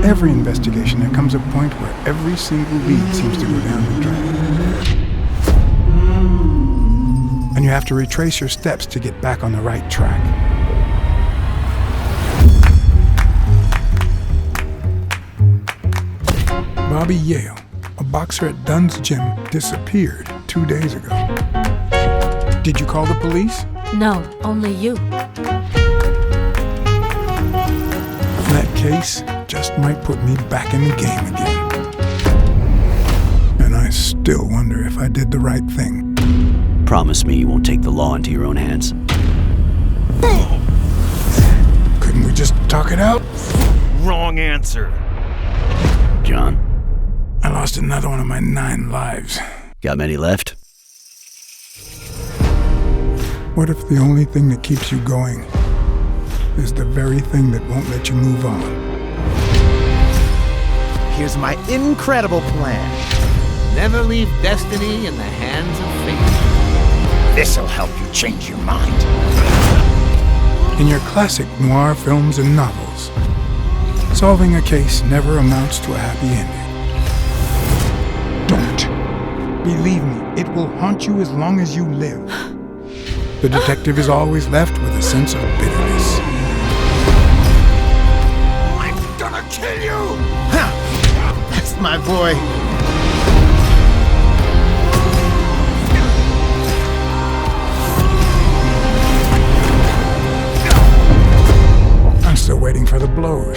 every investigation, there comes a point where every single lead seems to go down the drain. And you have to retrace your steps to get back on the right track. Bobby Yale, a boxer at Dunn's gym, disappeared 2 days ago. Did you call the police? No, only you. That case just might put me back in the game again. And I still wonder if I did the right thing. Promise me you won't take the law into your own hands. Couldn't we just talk it out? Wrong answer. John, I lost another one of my 9 lives. got many left? What if the only thing that keeps you going is the very thing that won't let you move on? Here's my incredible plan. Never leave destiny in the hands of fate. This'll help you change your mind. In your classic noir films and novels, solving a case never amounts to a happy ending. Don't. Believe me, it will haunt you as long as you live. The detective is always left with a sense of bitterness. I'm gonna kill you! Ha! That's my boy. I'm still waiting for the blows.